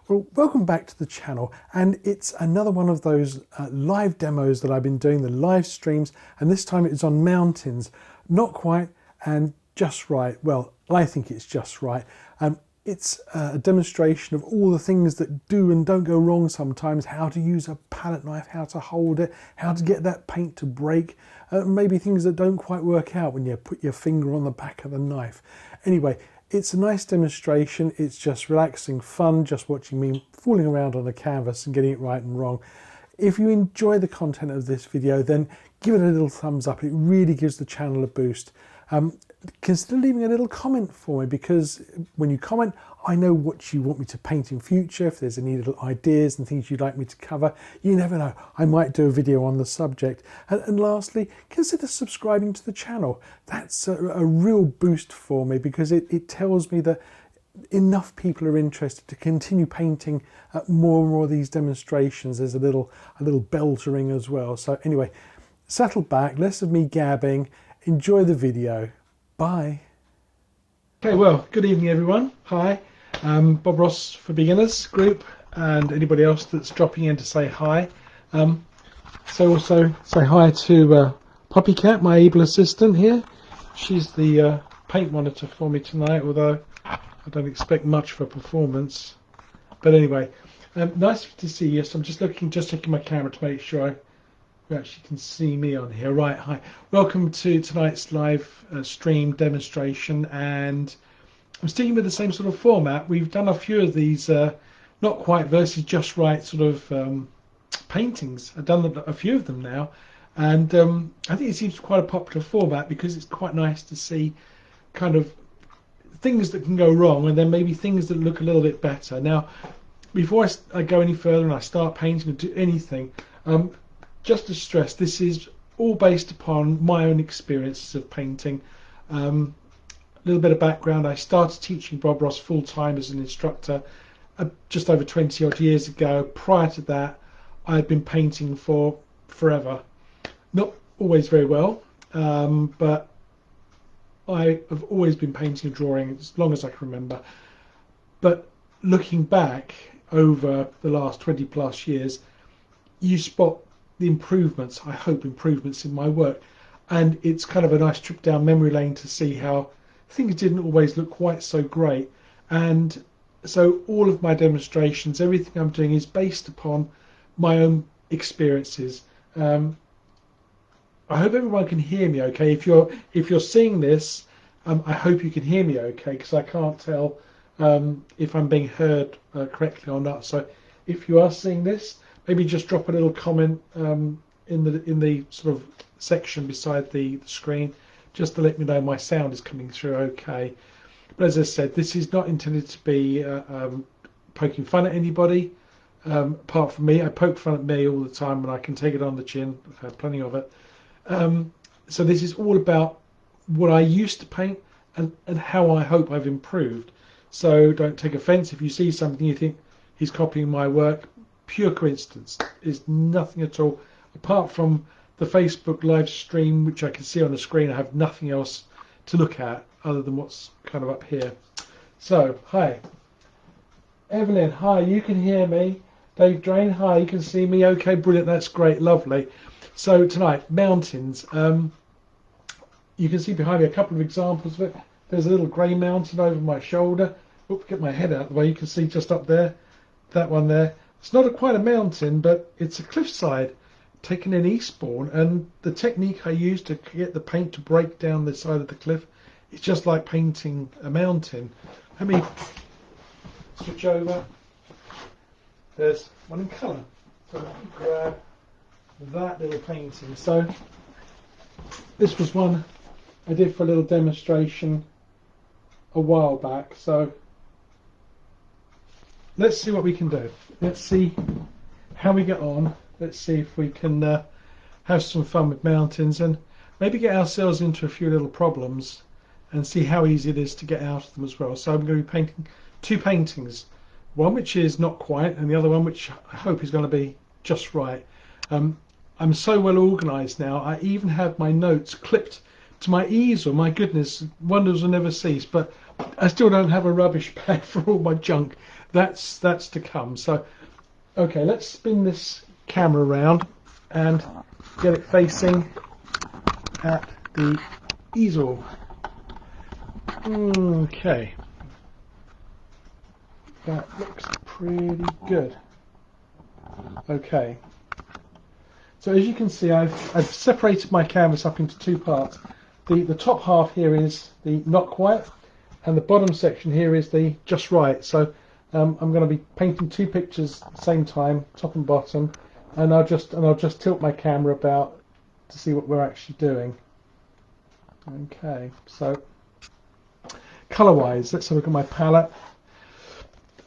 Well, welcome back to the channel, and it's another one of those live demos that I've been doing, the live streams, and this time it's on mountains. Not quite and just right. Well, I think it's just right. It's a demonstration of all the things that do and don't go wrong sometimes, how to use a palette knife, how to hold it, how to get that paint to break, maybe things that don't quite work out when you put your finger on the back of the knife. Anyway, it's a nice demonstration. It's just relaxing fun, just watching me fooling around on a canvas and getting it right and wrong. If you enjoy the content of this video, then give it a little thumbs up. It really gives the channel a boost. Consider leaving a little comment for me, because when you comment, I know what you want me to paint in future. If there's any little ideas and things you'd like me to cover, you never know, I might do a video on the subject. And lastly, consider subscribing to the channel. That's a real boost for me, because it tells me that enough people are interested to continue painting more and more of these demonstrations. There's a little bell to ring as well. So anyway, settle back, less of me gabbing, enjoy the video. Bye. Okay, well, good evening everyone. Hi, Bob Ross for Beginners group, and anybody else that's dropping in to say hi. So also say hi to Poppy Cat, my able assistant here. She's the paint monitor for me tonight, although I don't expect much for performance. But anyway, nice to see you. So I'm just checking my camera to make sure you actually can see me on here. Right, hi. Welcome to tonight's live stream demonstration, and I'm sticking with the same sort of format. We've done a few of these not quite versus just right sort of paintings. I've done a few of them now, and I think it seems quite a popular format because it's quite nice to see kind of things that can go wrong and then maybe things that look a little bit better. Now, before I go any further and I start painting or do anything, just to stress, this is all based upon my own experiences of painting. A little bit of background: I started teaching Bob Ross full-time as an instructor just over 20 odd years ago. Prior to that, I had been painting for forever. Not always very well, but I have always been painting and drawing as long as I can remember. But looking back over the last 20 plus years, you spot the improvements, I hope improvements in my work, and it's kind of a nice trip down memory lane to see how things didn't always look quite so great. And so all of my demonstrations, everything I'm doing, is based upon my own experiences. I hope everyone can hear me okay. If you're seeing this, I hope you can hear me okay, because I can't tell if I'm being heard correctly or not. So if you are seeing this, maybe just drop a little comment in the sort of section beside the screen, just to let me know my sound is coming through okay. But as I said, this is not intended to be poking fun at anybody, apart from me. I poke fun at me all the time, and I can take it on the chin. I've had plenty of it. So this is all about what I used to paint and how I hope I've improved. So don't take offence if you see something you think he's copying my work. Pure coincidence. Is nothing at all, apart from the Facebook live stream, which I can see on the screen. I have nothing else to look at other than what's kind of up here. So hi Evelyn, hi, you can hear me. Dave Drain, hi, you can see me okay, brilliant, that's great, lovely. So tonight, mountains. You can see behind me a couple of examples of it. There's a little grey mountain over my shoulder. Oops, get my head out of the way. You can see just up there, that one there. It's not quite a mountain, but it's a cliffside taken in Eastbourne, and the technique I used to get the paint to break down the side of the cliff is just like painting a mountain. Let me switch over. There's one in colour. So let me grab that little painting. So this was one I did for a little demonstration a while back. So let's see what we can do. Let's see how we get on. Let's see if we can have some fun with mountains and maybe get ourselves into a few little problems and see how easy it is to get out of them as well. So I'm going to be painting two paintings. One which is not quite, and the other one which I hope is going to be just right. I'm so well organised now. I even have my notes clipped to my easel. My goodness, wonders will never cease. But I still don't have a rubbish bag for all my junk. that's to come. So okay, let's spin this camera around and get it facing at the easel. Okay, that looks pretty good. Okay, so as you can see, I've separated my canvas up into two parts. The top half here is the not quite, and the bottom section here is the just right. So I'm going to be painting two pictures at the same time, top and bottom, and I'll just tilt my camera about to see what we're actually doing. Okay, so colour-wise, let's have a look at my palette.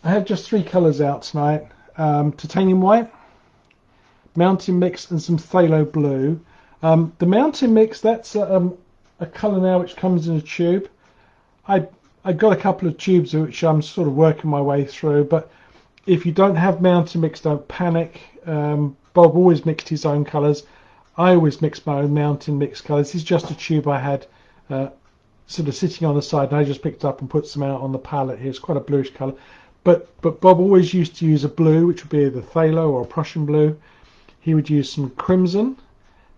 I have just three colours out tonight: titanium white, mountain mix, and some phthalo blue. The mountain mix, that's a colour now which comes in a tube. I got a couple of tubes which I'm sort of working my way through, but if you don't have mountain mix, don't panic. Bob always mixed his own colours. I always mix my own mountain mix colours. This is just a tube I had sort of sitting on the side, and I just picked up and put some out on the palette here. It's quite a bluish colour, but Bob always used to use a blue, which would be either phthalo or a Prussian blue. He would use some crimson.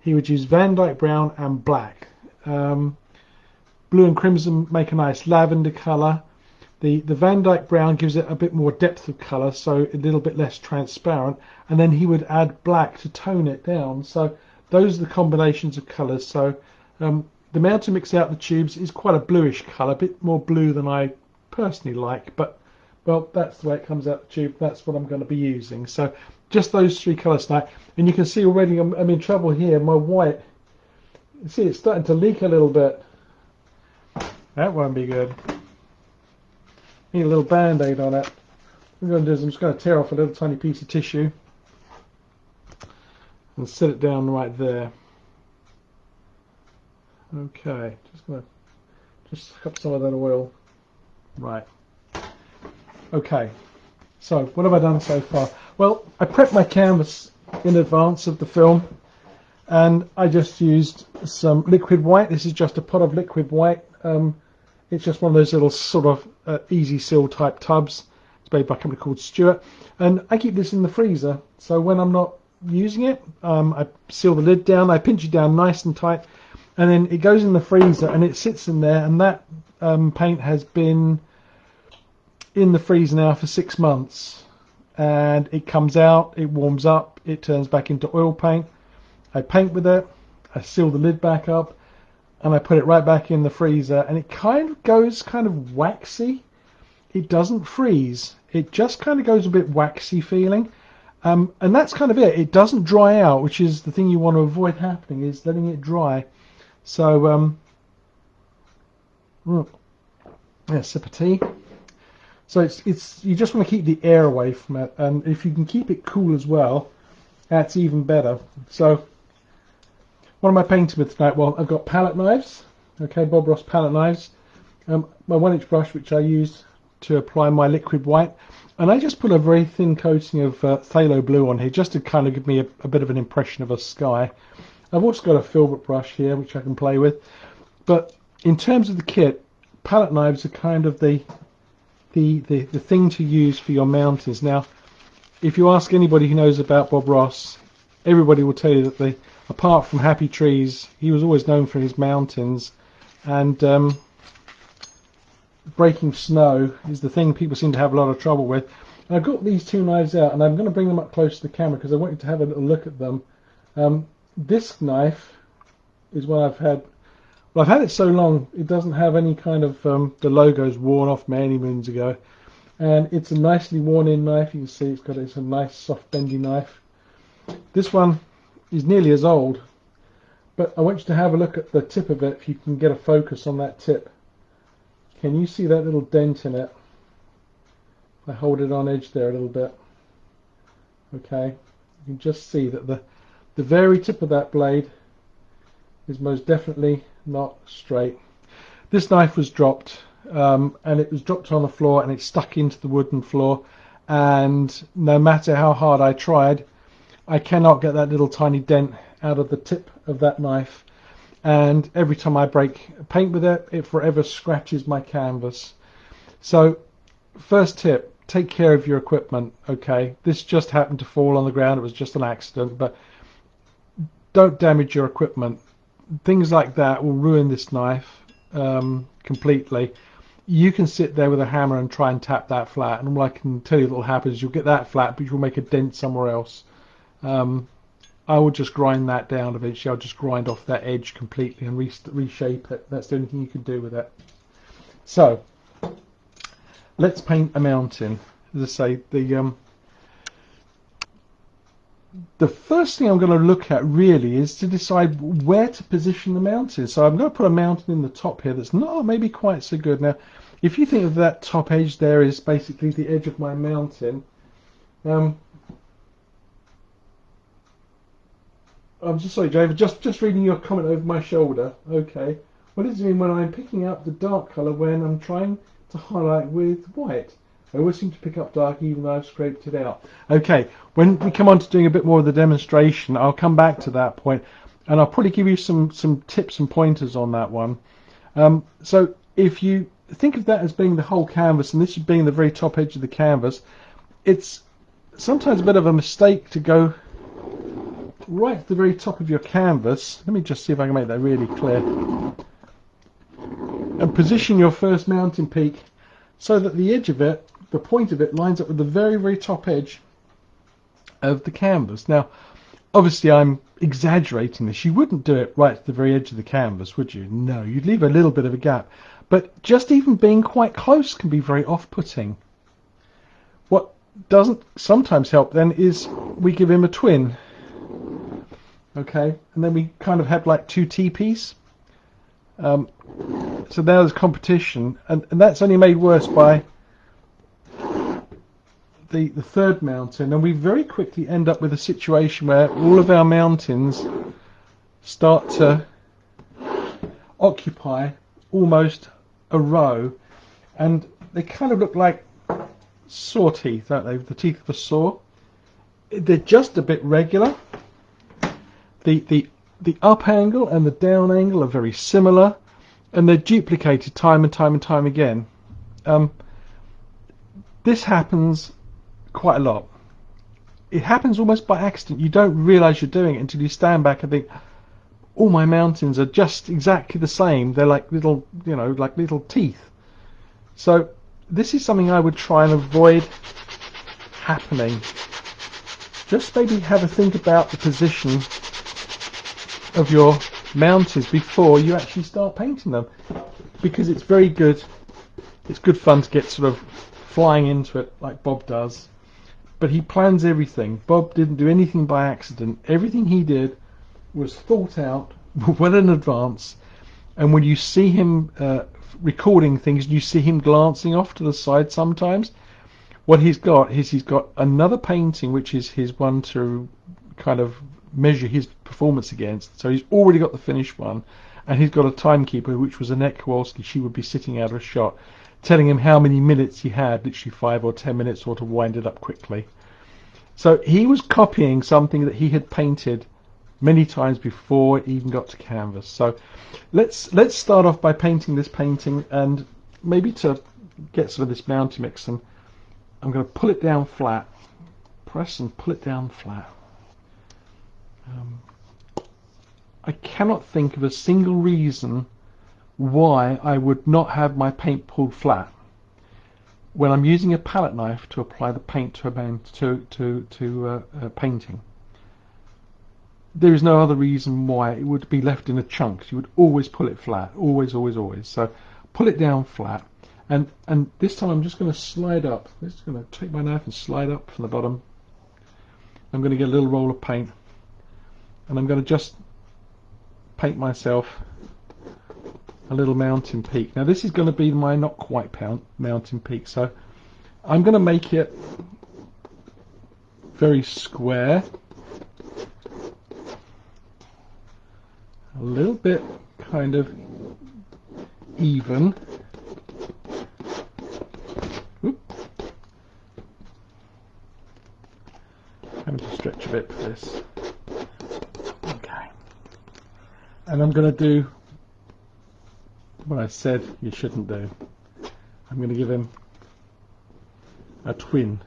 He would use Van Dyke brown and black. Blue and crimson make a nice lavender colour. The Van Dyke brown gives it a bit more depth of colour, so a little bit less transparent. And then he would add black to tone it down. So those are the combinations of colours. So the mountain mix out the tubes is quite a bluish colour, a bit more blue than I personally like. But, well, that's the way it comes out the tube. That's what I'm going to be using. So just those three colours tonight. And you can see already I'm in trouble here. My white, you see it's starting to leak a little bit. That won't be good. Need a little band-aid on it. What I'm going to do is I'm just going to tear off a little tiny piece of tissue and set it down right there. Okay, just going to suck up some of that oil. Right. Okay. So what have I done so far? Well, I prepped my canvas in advance of the film, and I just used some liquid white. This is just a pot of liquid white. It's just one of those little sort of easy seal type tubs. It's made by a company called Stewart, and I keep this in the freezer. So when I'm not using it, I seal the lid down, I pinch it down nice and tight, and then it goes in the freezer and it sits in there. And that paint has been in the freezer now for 6 months, and it comes out, it warms up, it turns back into oil paint. I paint with it, I seal the lid back up, and I put it right back in the freezer, and it kind of goes kind of waxy. It doesn't freeze. It just kind of goes a bit waxy feeling. And that's kind of it. It doesn't dry out, which is the thing you want to avoid happening, is letting it dry. So, yeah, sip of tea. So it's you just want to keep the air away from it, and if you can keep it cool as well, that's even better. So, what am I painting with tonight? Well, I've got palette knives. Okay, Bob Ross palette knives. My 1-inch brush, which I use to apply my liquid white, and I just put a very thin coating of phthalo blue on here, just to kind of give me a bit of an impression of a sky. I've also got a filbert brush here, which I can play with. But in terms of the kit, palette knives are kind of the thing to use for your mountains. Now, if you ask anybody who knows about Bob Ross, everybody will tell you that apart from Happy Trees, he was always known for his mountains, and breaking snow is the thing people seem to have a lot of trouble with. And I've got these two knives out, and I'm going to bring them up close to the camera because I want you to have a little look at them. This knife is one I've had. Well, I've had it so long it doesn't have any kind of the logo's worn off many moons ago, and it's a nicely worn-in knife. You can see it's a nice soft bendy knife. This one is nearly as old, but I want you to have a look at the tip of it if you can get a focus on that tip. Can you see that little dent in it? I hold it on edge there a little bit. Okay, you can just see that the very tip of that blade is most definitely not straight. This knife was dropped, and it was dropped on the floor, and it stuck into the wooden floor, and no matter how hard I tried, I cannot get that little tiny dent out of the tip of that knife, and every time I break paint with it, it forever scratches my canvas. So first tip, take care of your equipment. Okay, this just happened to fall on the ground. It was just an accident, but don't damage your equipment. Things like that will ruin this knife completely. You can sit there with a hammer and try and tap that flat, and all I can tell you that will happen is you'll get that flat, but you'll make a dent somewhere else. I will just grind that down eventually. I'll just grind off that edge completely and reshape it. That's the only thing you can do with it. So let's paint a mountain. As I say, the first thing I'm going to look at really is to decide where to position the mountain. So I'm going to put a mountain in the top here that's not maybe quite so good. Now, if you think of that top edge there is basically the edge of my mountain, I'm just sorry, David, just reading your comment over my shoulder. Okay. What does it mean when I'm picking up the dark colour when I'm trying to highlight with white? I always seem to pick up dark even though I've scraped it out. Okay, when we come on to doing a bit more of the demonstration, I'll come back to that point and I'll probably give you some tips and pointers on that one. So if you think of that as being the whole canvas and this as being the very top edge of the canvas, it's sometimes a bit of a mistake to go right at the very top of your canvas. Let me just see if I can make that really clear. And position your first mountain peak so that the edge of it, the point of it, lines up with the very, very top edge of the canvas. Now, obviously I'm exaggerating this. You wouldn't do it right at the very edge of the canvas, would you? No, you'd leave a little bit of a gap. But just even being quite close can be very off-putting. What doesn't sometimes help then is we give him a twin. Okay, and then we kind of have like two teepees. So now there's competition, and that's only made worse by the third mountain, and we very quickly end up with a situation where all of our mountains start to occupy almost a row, and they kind of look like saw teeth, don't they? The teeth of a saw. They're just a bit regular. The up angle and the down angle are very similar, and they're duplicated time and time and time again. This happens quite a lot. It happens almost by accident. You don't realise you're doing it until you stand back and think, all my mountains are just exactly the same. They're like little, like little teeth. So this is something I would try and avoid happening. Just maybe have a think about the position of your mountains before you actually start painting them, because it's very good. It's good fun to get sort of flying into it like Bob does, but he plans everything. Bob didn't do anything by accident. Everything he did was thought out well in advance, and when you see him recording things, you see him glancing off to the side sometimes. What he's got is he's got another painting which is his one to kind of measure his performance against. So he's already got the finished one, and he's got a timekeeper which was Annette Kowalski. She would be sitting out of shot telling him how many minutes he had, literally 5 or 10 minutes, or to wind it up quickly. So he was copying something that he had painted many times before it even got to canvas. So let's start off by painting this painting, and maybe to get some of this mountain mix, and I'm going to pull it down flat, press and pull it down flat. I cannot think of a single reason why I would not have my paint pulled flat when I'm using a palette knife to apply the paint to a painting. There is no other reason why it would be left in a chunk. You would always pull it flat, always, always, always. So pull it down flat, and this time I'm just going to slide up. I'm just going to take my knife and slide up from the bottom. I'm going to get a little roll of paint, and I'm going to just paint myself a little mountain peak. Now this is going to be my not quite mountain peak, so I'm going to make it very square, a little bit kind of even. Oop. Having to stretch a bit for this. Okay. And I'm going to do what I said you shouldn't do. I'm going to give him a twin.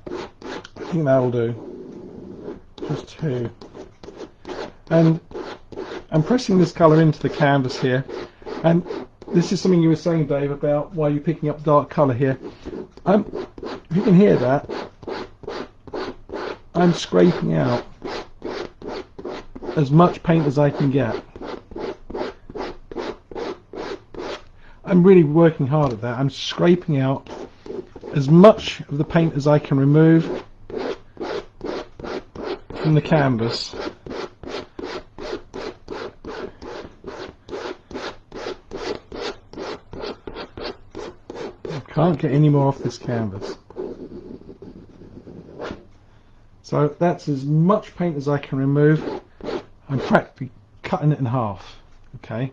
I think that'll do. Just two. And I'm pressing this colour into the canvas here, and this is something you were saying, Dave, about why you're picking up dark colour here. If you can hear that, I'm scraping out as much paint as I can get. I'm really working hard at that. I'm scraping out as much of the paint as I can remove from the canvas. I can't get any more off this canvas. So that's as much paint as I can remove. I'm practically cutting it in half. Okay.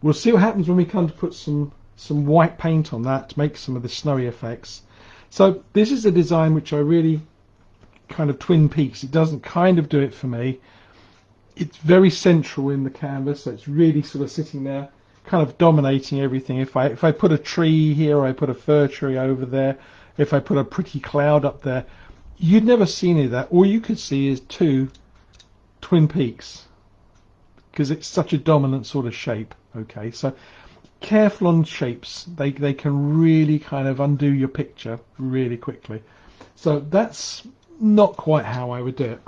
We'll see what happens when we come to put some white paint on that to make some of the snowy effects. So this is a design which I really kind of Twin Peaks. It doesn't kind of do it for me. It's very central in the canvas, so it's really sort of sitting there, kind of dominating everything. If I put a tree here, or I put a fir tree over there, if I put a pretty cloud up there, you'd never see any of that. All you could see is two Twin Peaks, because it's such a dominant sort of shape. Okay, so careful on shapes. They can really kind of undo your picture really quickly. So that's not quite how I would do it.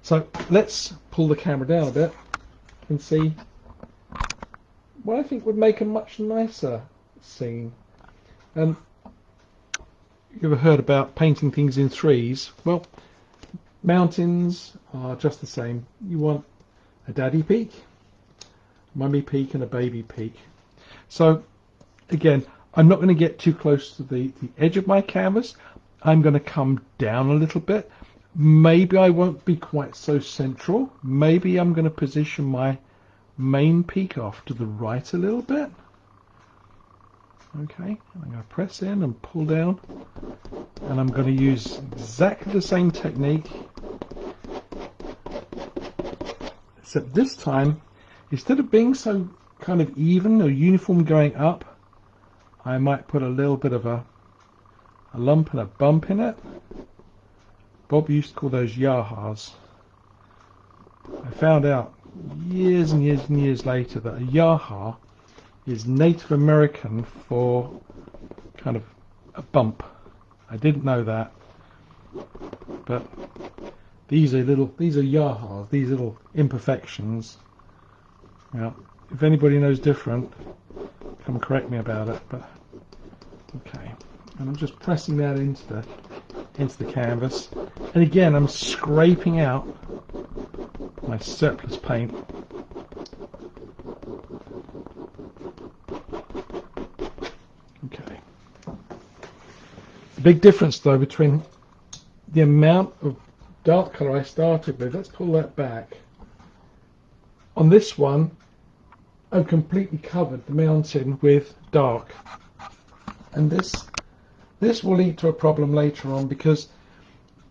So let's pull the camera down a bit and see what I think would make a much nicer scene. You ever heard about painting things in threes? Well, mountains are just the same. You want a daddy peak, mummy peak, and a baby peak. So again, I'm not going to get too close to the edge of my canvas. I'm going to come down a little bit. Maybe I won't be quite so central. Maybe I'm going to position my main peak off to the right a little bit. Okay, I'm going to press in and pull down, and I'm going to use exactly the same technique, except this time, instead of being so kind of even or uniform going up, I might put a little bit of a lump and a bump in it. Bob used to call those yahas. I found out years and years and years later that a yaha is Native American for kind of a bump. I didn't know that, but these are yahas, these little imperfections. Now, if anybody knows different, come correct me about it. But okay, and I'm just pressing that into the canvas, and again I'm scraping out my surplus paint. Okay. The big difference though between the amount of dark colour I started with, let's pull that back. On this one, I've completely covered the mountain with dark, and this will lead to a problem later on, because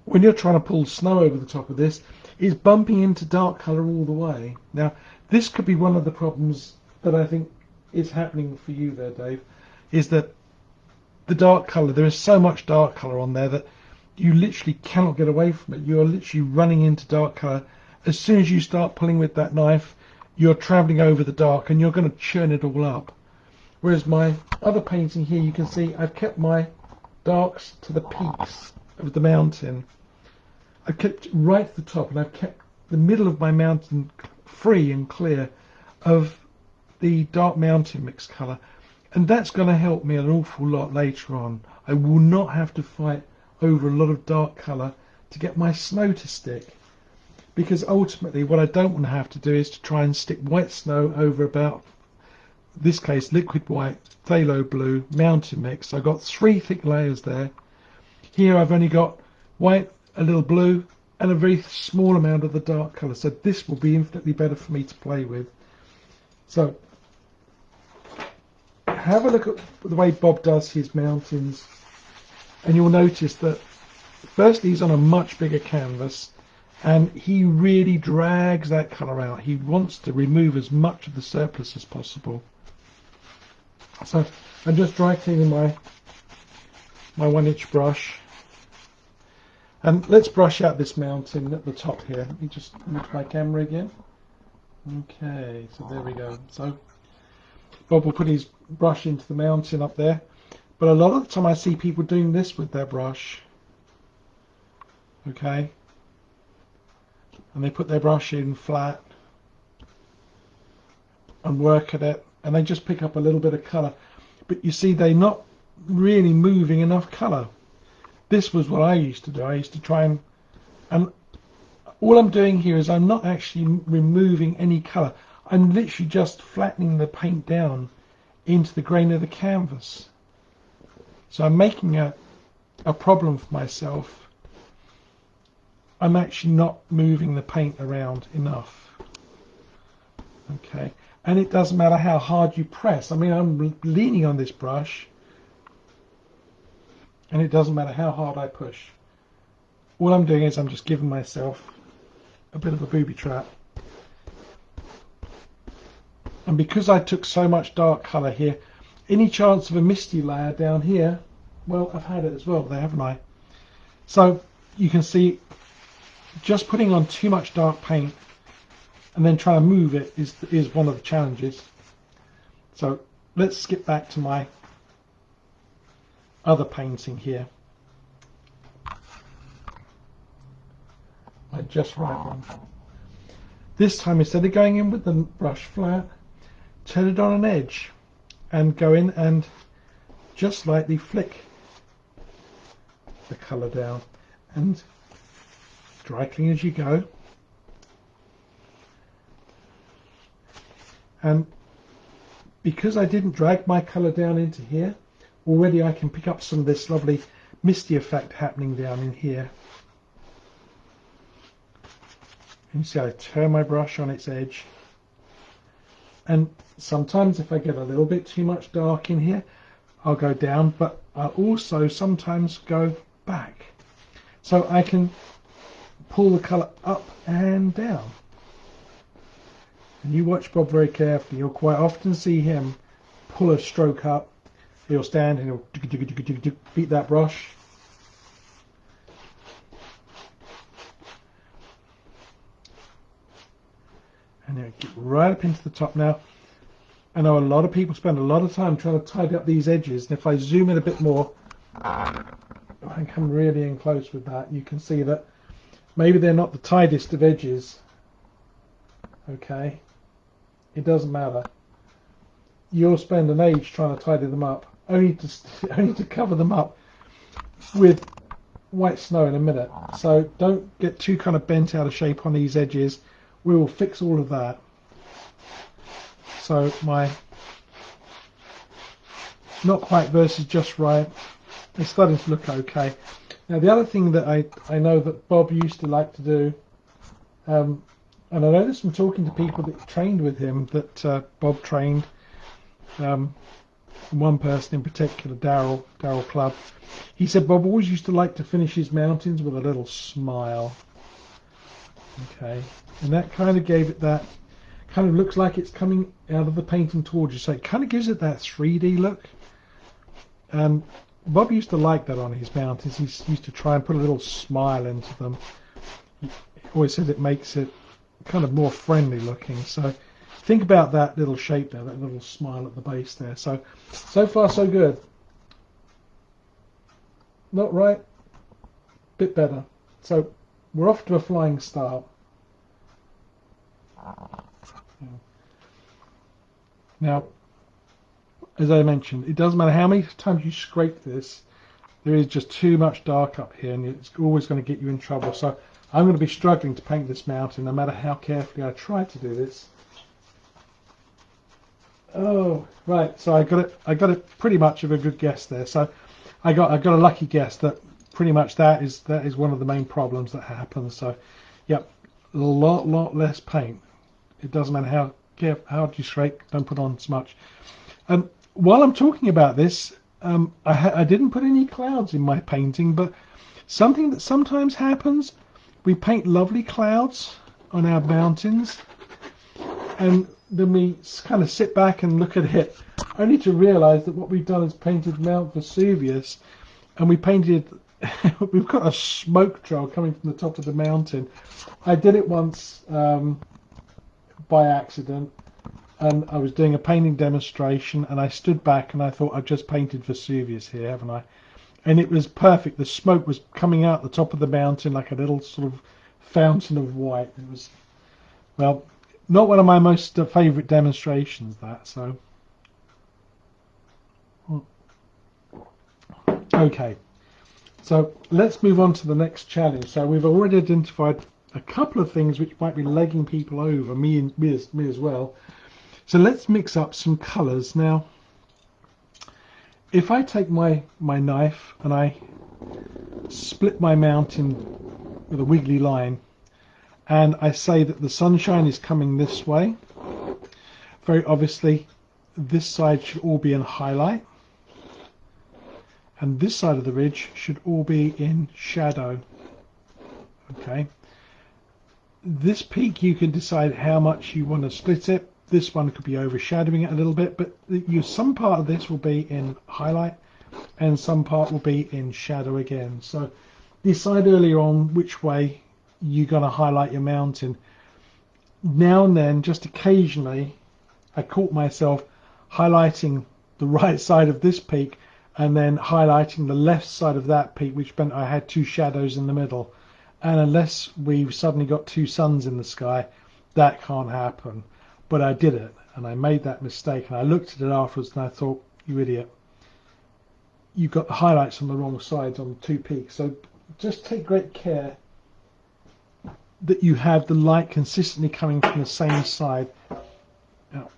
when you're trying to pull snow over the top of this, it's bumping into dark colour all the way. Now, this could be one of the problems that I think is happening for you there, Dave, is that the dark colour, there is so much dark colour on there that you literally cannot get away from it. You're literally running into dark colour. As soon as you start pulling with that knife, you're travelling over the dark and you're going to churn it all up. Whereas my other painting here, you can see I've kept my darks to the peaks of the mountain. I've kept right to the top, and I've kept the middle of my mountain free and clear of the dark mountain mixed colour. And that's going to help me an awful lot later on. I will not have to fight over a lot of dark colour to get my snow to stick. Because ultimately what I don't want to have to do is to try and stick white snow over about, in this case, liquid white, phthalo blue, mountain mix. I've got 3 thick layers there. Here I've only got white, a little blue, and a very small amount of the dark colour. So this will be infinitely better for me to play with. So have a look at the way Bob does his mountains, and you'll notice that firstly he's on a much bigger canvas, and he really drags that colour out. He wants to remove as much of the surplus as possible. So I'm just dry cleaning my my 1-inch brush. And let's brush out this mountain at the top here. Let me just move my camera again. Okay, so there we go. So Bob will put his brush into the mountain up there. But a lot of the time I see people doing this with their brush. Okay. And they put their brush in flat and work at it. And they just pick up a little bit of colour. But you see, they're not really moving enough colour. This was what I used to do. I used to try and all I'm doing here is I'm not actually removing any colour. I'm literally just flattening the paint down into the grain of the canvas. So I'm making a problem for myself. I'm actually not moving the paint around enough. Okay, and it doesn't matter how hard you press. I mean, I'm leaning on this brush, and it doesn't matter how hard I push. All I'm doing is I'm just giving myself a bit of a booby trap. And because I took so much dark colour here, any chance of a misty layer down here, well, I've had it as well there, haven't I? So you can see just putting on too much dark paint and then trying to move it is one of the challenges. So let's skip back to my other painting here. My Just Right one. This time, instead of going in with the brush flat, turn it on an edge and go in and just lightly flick the colour down and dry clean as you go. And because I didn't drag my colour down into here, already I can pick up some of this lovely misty effect happening down in here. And you see I turn my brush on its edge, and sometimes if I get a little bit too much dark in here, I'll go down, but I'll also sometimes go back. So I can pull the colour up and down. And you watch Bob very carefully. You'll quite often see him pull a stroke up. He'll stand and he'll beat that brush. And then get right up into the top now. I know a lot of people spend a lot of time trying to tidy up these edges, and if I zoom in a bit more, I come really in close with that, you can see that maybe they're not the tidiest of edges. Okay, it doesn't matter. You'll spend an age trying to tidy them up, only to cover them up with white snow in a minute. So don't get too kind of bent out of shape on these edges. We will fix all of that. So my Not Quite versus Just Right is starting to look okay. Now the other thing that I know that Bob used to like to do, and I know this from talking to people that trained with him, that Bob trained, one person in particular, Darryl Clubb. He said Bob always used to like to finish his mountains with a little smile. Okay, and that kind of gave it that, kind of looks like it's coming out of the painting towards you, so it kind of gives it that 3D look. And Bob used to like that on his mountains. He used to try and put a little smile into them. He always said it makes it kind of more friendly looking. So think about that little shape there, that little smile at the base there. So far so good. Not right, bit better. So we're off to a flying start. Now, as I mentioned, it doesn't matter how many times you scrape this, there is just too much dark up here, and it's always going to get you in trouble. So I'm going to be struggling to paint this mountain no matter how carefully I try to do this. Oh, right, so I got it pretty much of a good guess there. So I got a lucky guess that pretty much that is one of the main problems that happens. So yep, a lot less paint. It doesn't matter how hard you scrape, don't put on as much. While I'm talking about this, I didn't put any clouds in my painting, but something that sometimes happens, we paint lovely clouds on our mountains, and then we kind of sit back and look at it, only to realize that what we've done is painted Mount Vesuvius and we painted. We've got a smoke trail coming from the top of the mountain. I did it once by accident, and I was doing a painting demonstration, and I stood back and I thought, I've just painted Vesuvius here, haven't I? And it was perfect. The smoke was coming out the top of the mountain like a little sort of fountain of white. It was, well, not one of my most favourite demonstrations, that. So, okay. So let's move on to the next challenge. So we've already identified a couple of things which might be legging people over, me as well. So let's mix up some colours. Now, if I take my knife and I split my mountain with a wiggly line, and I say that the sunshine is coming this way, very obviously this side should all be in highlight, and this side of the ridge should all be in shadow. Okay, this peak you can decide how much you want to split it. This one could be overshadowing it a little bit, but some part of this will be in highlight and some part will be in shadow again. So decide earlier on which way you're going to highlight your mountain. Now and then, just occasionally, I caught myself highlighting the right side of this peak and then highlighting the left side of that peak, which meant I had two shadows in the middle. And unless we've suddenly got two suns in the sky, that can't happen. But I did it, and I made that mistake, and I looked at it afterwards and I thought, you idiot, you've got the highlights on the wrong sides on the two peaks. So just take great care that you have the light consistently coming from the same side. Now,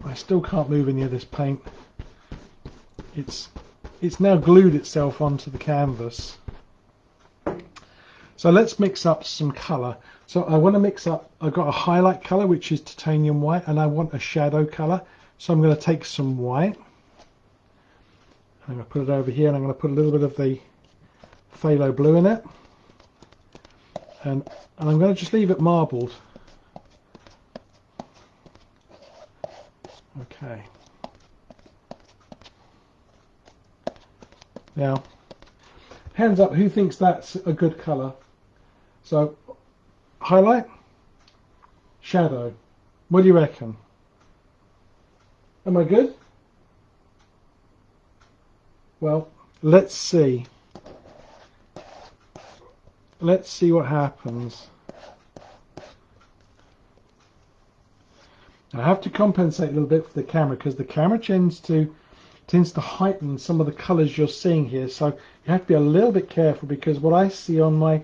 I still can't move any of this paint. It's now glued itself onto the canvas. So let's mix up some colour. So I want to mix up, I've got a highlight colour which is titanium white, and I want a shadow colour. So I'm going to take some white. I'm going to put it over here, and I'm going to put a little bit of the phthalo blue in it. And I'm going to just leave it marbled. Okay. Now, hands up, who thinks that's a good colour? So, highlight, shadow. What do you reckon? Am I good? Well, let's see. Let's see what happens. I have to compensate a little bit for the camera because the camera tends to heighten some of the colours you're seeing here. So you have to be a little bit careful because what I see on my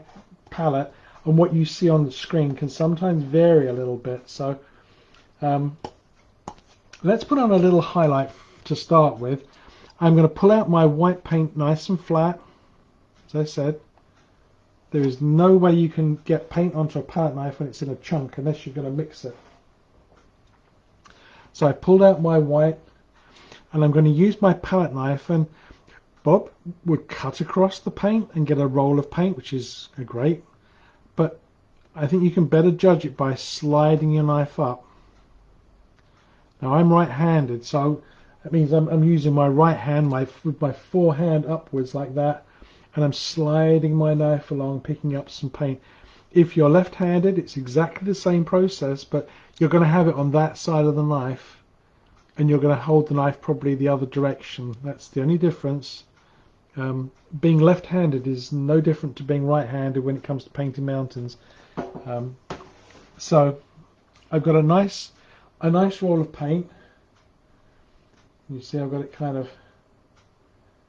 palette and what you see on the screen can sometimes vary a little bit. So let's put on a little highlight to start with. I'm going to pull out my white paint nice and flat. As I said, there is no way you can get paint onto a palette knife when it's in a chunk unless you're going to mix it. So I pulled out my white and I'm going to use my palette knife, and Bob would cut across the paint and get a roll of paint, which is great, but I think you can better judge it by sliding your knife up. Now I'm right-handed, so that means I'm using my right hand with my forehand upwards like that, and I'm sliding my knife along, picking up some paint. If you're left-handed, it's exactly the same process, but you're going to have it on that side of the knife, and you're going to hold the knife probably the other direction. That's the only difference. Being left-handed is no different to being right-handed when it comes to painting mountains. So I've got a nice roll of paint. You see I've got it kind of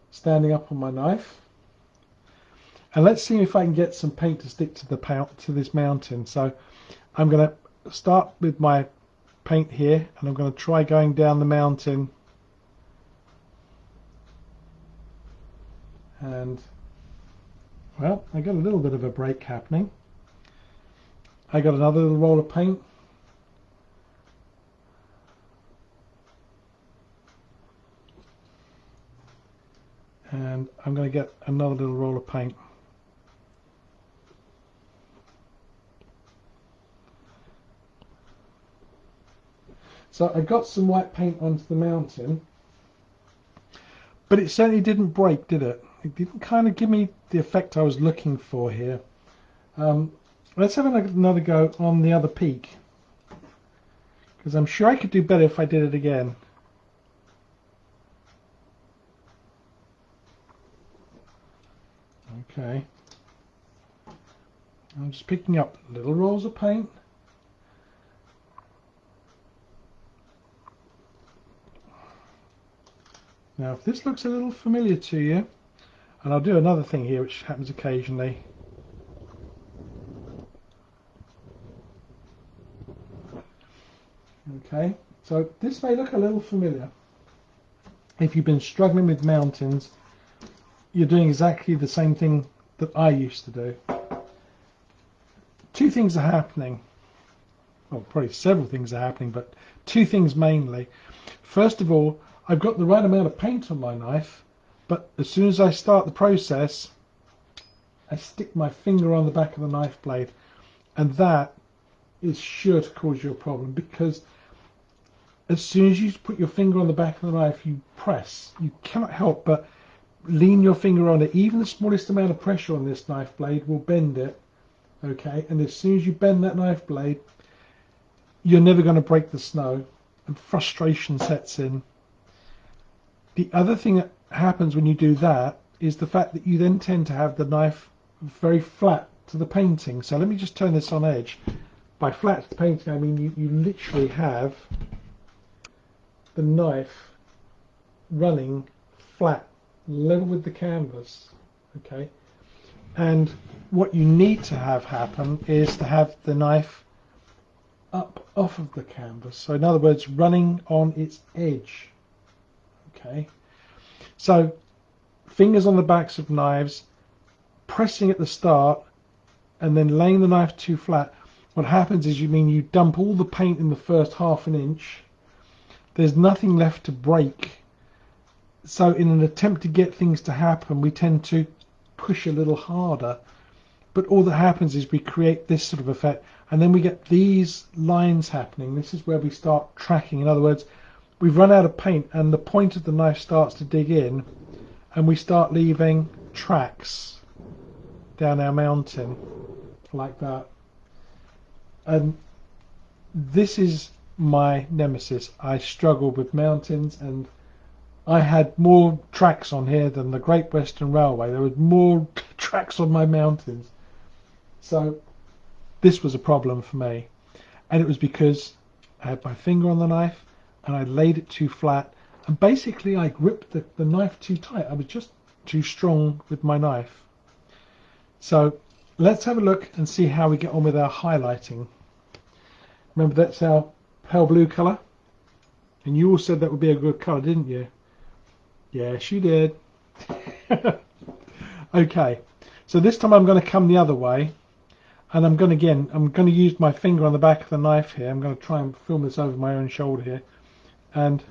standing up on my knife. And let's see if I can get some paint to stick to this mountain. So I'm going to start with my paint here, and I'm going to try going down the mountain. And well, I got a little bit of a break happening. I got another little roll of paint. And I'm going to get another little roll of paint. So I got some white paint onto the mountain, but it certainly didn't break, did it? It didn't kind of give me the effect I was looking for here. Let's have another go on the other peak, because I'm sure I could do better if I did it again. Okay, I'm just picking up little rolls of paint. Now if this looks a little familiar to you, and I'll do another thing here which happens occasionally. Okay, so this may look a little familiar. If you've been struggling with mountains, you're doing exactly the same thing that I used to do. Two things are happening. Well, probably several things are happening, but two things mainly. First of all, I've got the right amount of paint on my knife, but as soon as I start the process, I stick my finger on the back of the knife blade, and that is sure to cause you a problem, because as soon as you put your finger on the back of the knife, you press. You cannot help but lean your finger on it. Even the smallest amount of pressure on this knife blade will bend it. Okay, and as soon as you bend that knife blade, you're never going to break the snow, and frustration sets in. The other thing that happens when you do that is the fact that you then tend to have the knife very flat to the painting. So let me just turn this on edge. By flat to the painting, I mean you literally have the knife running flat, level with the canvas. Okay, and what you need to have happen is to have the knife up off of the canvas. So in other words, running on its edge. Okay, so fingers on the backs of knives, pressing at the start, and then laying the knife too flat. What happens is you dump all the paint in the first half an inch. There's nothing left to break. So in an attempt to get things to happen, we tend to push a little harder. But all that happens is we create this sort of effect, and then we get these lines happening. This is where we start tracking. In other words, we've run out of paint, and the point of the knife starts to dig in, and we start leaving tracks down our mountain like that. And this is my nemesis. I struggle with mountains, and I had more tracks on here than the Great Western Railway. There was more tracks on my mountains. So this was a problem for me, and it was because I had my finger on the knife and I laid it too flat, and basically I gripped the knife too tight. I was just too strong with my knife. So let's have a look and see how we get on with our highlighting. Remember, that's our pale blue colour, and you all said that would be a good colour, didn't you? Yes, you did. Okay, so this time I'm going to come the other way, and I'm going to use my finger on the back of the knife here. I'm going to try and film this over my own shoulder here, and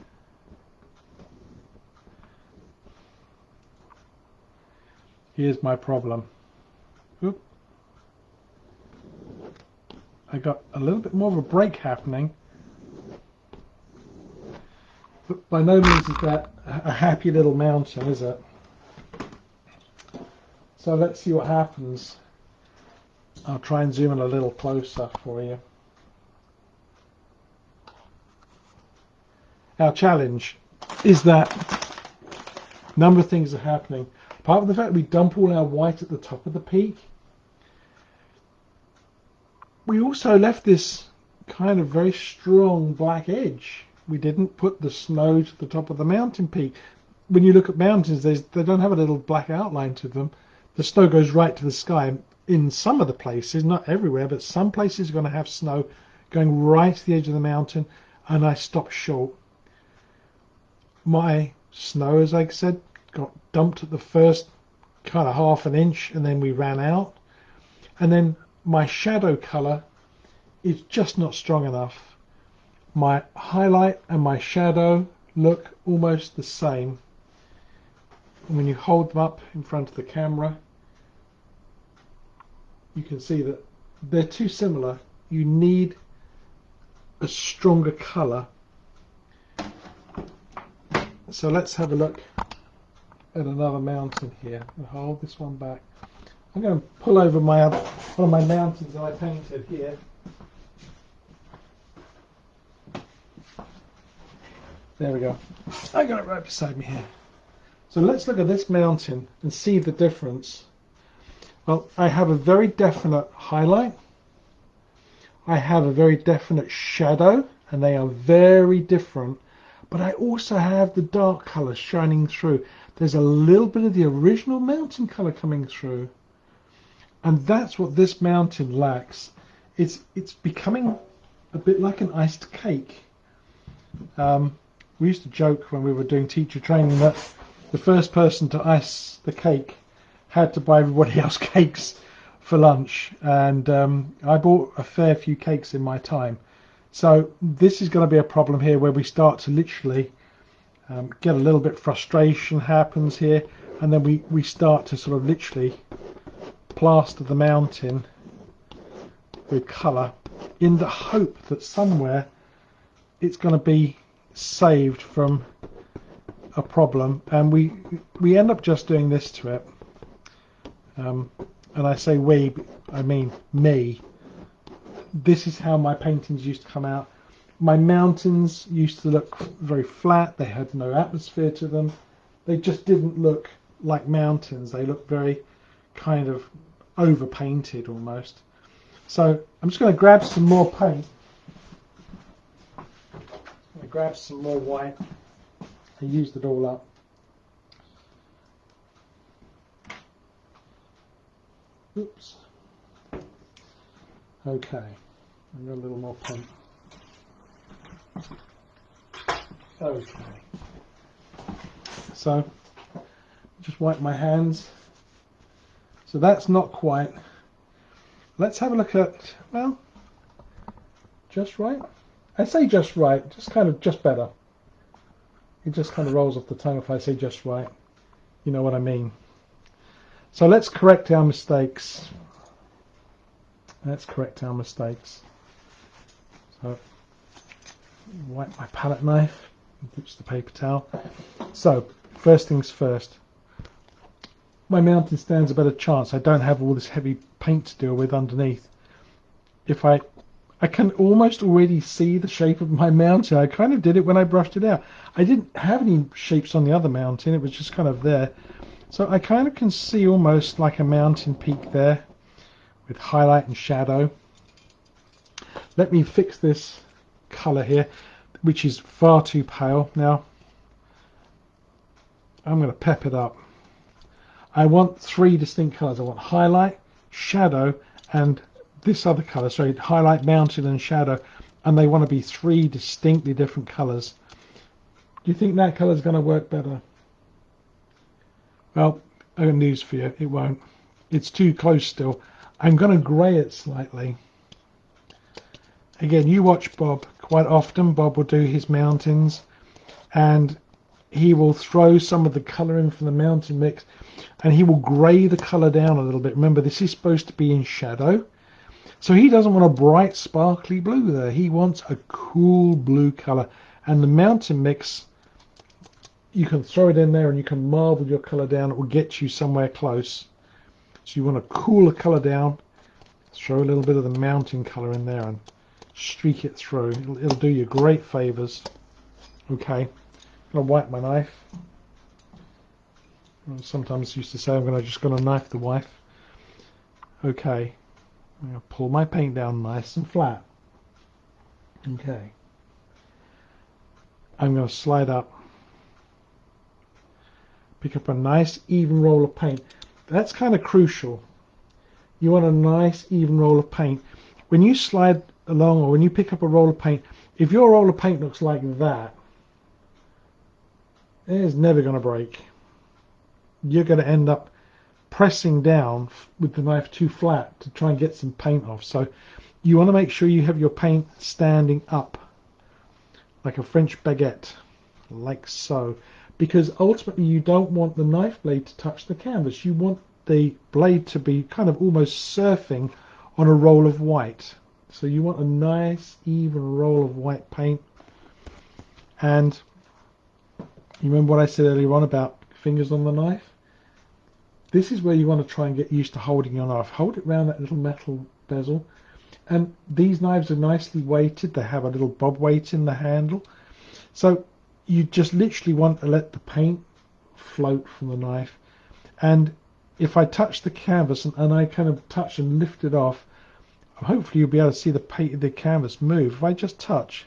here's my problem. Oop. I got a little bit more of a break happening, but by no means is that a happy little mountain, is it? So let's see what happens. I'll try and zoom in a little closer for you. Our challenge is that a number of things are happening. Apart from the fact that we dump all our white at the top of the peak, we also left this kind of very strong black edge. We didn't put the snow to the top of the mountain peak. When you look at mountains, they don't have a little black outline to them. The snow goes right to the sky. In some of the places, not everywhere, but some places are going to have snow going right to the edge of the mountain, and I stopped short. My snow, as I said, got dumped at the first kind of half an inch, and then we ran out. And then my shadow colour is just not strong enough. My highlight and my shadow look almost the same. And when you hold them up in front of the camera, you can see that they're too similar. You need a stronger colour. So let's have a look at another mountain here. I'll hold this one back. I'm going to pull over one of my mountains that I painted here. There we go. I got it right beside me here. So let's look at this mountain and see the difference. Well, I have a very definite highlight. I have a very definite shadow, and they are very different. But I also have the dark colours shining through. There's a little bit of the original mountain colour coming through. And that's what this mountain lacks. It's becoming a bit like an iced cake. We used to joke when we were doing teacher training that the first person to ice the cake had to buy everybody else cakes for lunch. And I bought a fair few cakes in my time. So this is going to be a problem here where we start to literally get a little bit frustration happens here. And then we start to sort of literally plaster the mountain with colour in the hope that somewhere it's going to be saved from a problem, and we end up just doing this to it. And I say we, I mean me. This is how my paintings used to come out. My mountains used to look very flat. They had no atmosphere to them. They just didn't look like mountains. They looked very kind of over painted almost. So I'm just going to grab some more paint. I grab some more white. I used it all up. Oops. Okay. I've got a little more paint. Okay. So just wipe my hands. So that's not quite. Let's have a look at, well, just right. I say just right, just better. It just kind of rolls off the tongue if I say just right. You know what I mean. So let's correct our mistakes. Let's correct our mistakes. So wipe my palette knife, ditch the paper towel. So first things first. My mountain stands a better chance. I don't have all this heavy paint to deal with underneath. If I can almost already see the shape of my mountain. I kind of did it when I brushed it out. I didn't have any shapes on the other mountain. It was just kind of there. So I kind of can see almost like a mountain peak there with highlight and shadow. Let me fix this colour here, which is far too pale. Now I'm going to pep it up. I want three distinct colours. I want highlight, shadow, and this other colour. So highlight, mountain, and shadow. And they want to be three distinctly different colours. Do you think that colour is going to work better? Well, I have news for you. It won't. It's too close still. I'm going to grey it slightly. Again, you watch Bob quite often. Bob will do his mountains, and he will throw some of the colour in from the mountain mix, and he will grey the colour down a little bit. Remember, this is supposed to be in shadow, so he doesn't want a bright sparkly blue there. He wants a cool blue colour, and the mountain mix, you can throw it in there and you can marble your colour down. It will get you somewhere close. So you want to cool the colour down, throw a little bit of the mountain colour in there and streak it through. It'll do you great favours. Okay, I'm going to wipe my knife. I sometimes used to say I'm just going to knife the wife. Okay, I'm going to pull my paint down nice and flat. Okay, I'm going to slide up. Pick up a nice even roll of paint. That's kind of crucial. You want a nice even roll of paint. When you slide along or when you pick up a roll of paint, if your roll of paint looks like that, it's never going to break. You're going to end up pressing down with the knife too flat to try and get some paint off. So you want to make sure you have your paint standing up like a French baguette, like so. Because ultimately you don't want the knife blade to touch the canvas. You want the blade to be kind of almost surfing on a roll of white. So you want a nice even roll of white paint. And you remember what I said earlier on about fingers on the knife. This is where you want to try and get used to holding your knife. Hold it around that little metal bezel. And these knives are nicely weighted. They have a little bob weight in the handle. So you just literally want to let the paint float from the knife. And if I touch the canvas and I kind of touch and lift it off, hopefully you'll be able to see the canvas move. If I just touch,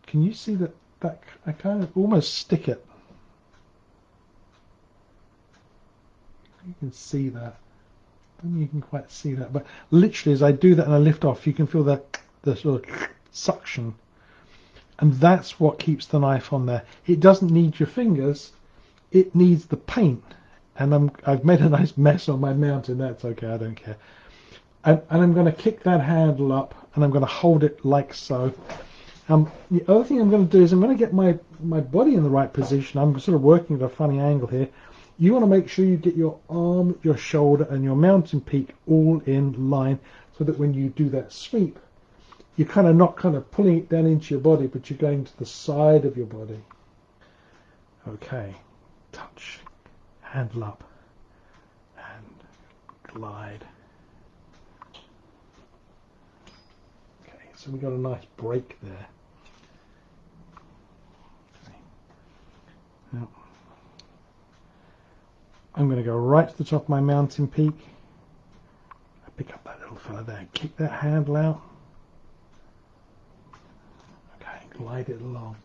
can you see that I kind of almost stick it? You can see that. I don't know if you can quite see that, but literally as I do that and I lift off, you can feel the sort of suction. And that's what keeps the knife on there. It doesn't need your fingers, it needs the paint. And I've made a nice mess on my mountain. That's okay, I don't care. And I'm going to kick that handle up and I'm going to hold it like so. The other thing I'm going to do is I'm going to get my body in the right position. I'm sort of working at a funny angle here. You want to make sure you get your arm, your shoulder and your mountain peak all in line so that when you do that sweep, you're kind of not kind of pulling it down into your body, but you're going to the side of your body. Okay, touch, handle up and glide. Okay, so we got a nice break there. Okay. Now, I'm going to go right to the top of my mountain peak. I pick up that little fella there, kick that handle out. Okay, glide it along.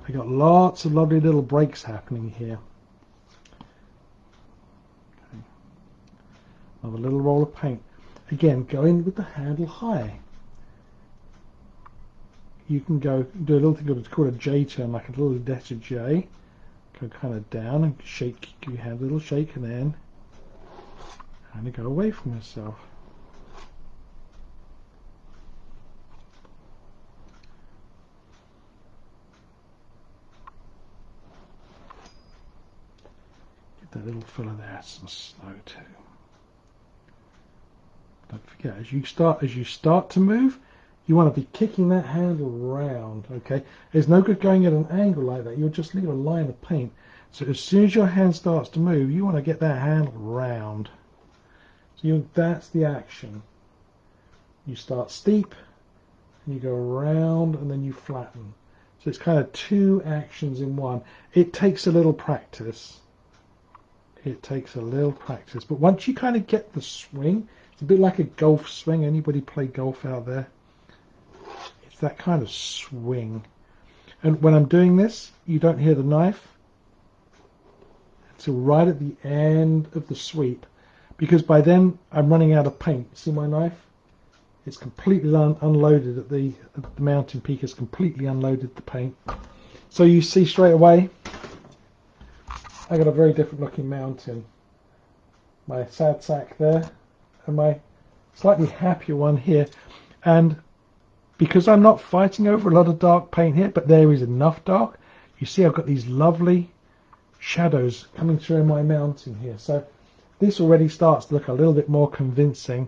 I got lots of lovely little breaks happening here. Okay. Another little roll of paint. Again, go in with the handle high. You can go do a little thing that's called a J turn, like a little letter J. Go kind of down and shake. You have a little shake and then kind of go away from yourself. Get that little fella there some snow too. Don't forget, as you start to move, you want to be kicking that handle round, okay? There's no good going at an angle like that. You'll just leave a line of paint. So as soon as your hand starts to move, you want to get that handle round. So that's the action. You start steep, and you go round, and then you flatten. So it's kind of two actions in one. It takes a little practice. It takes a little practice. But once you kind of get the swing, it's a bit like a golf swing. Anybody play golf out there? That kind of swing. And when I'm doing this, you don't hear the knife until right at the end of the sweep, because by then I'm running out of paint. See my knife? It's completely unloaded at the mountain peak. Has completely unloaded the paint. So you see straight away, I got a very different looking mountain. My sad sack there, and my slightly happier one here. And because I'm not fighting over a lot of dark paint here, but there is enough dark, you see I've got these lovely shadows coming through my mountain here. So this already starts to look a little bit more convincing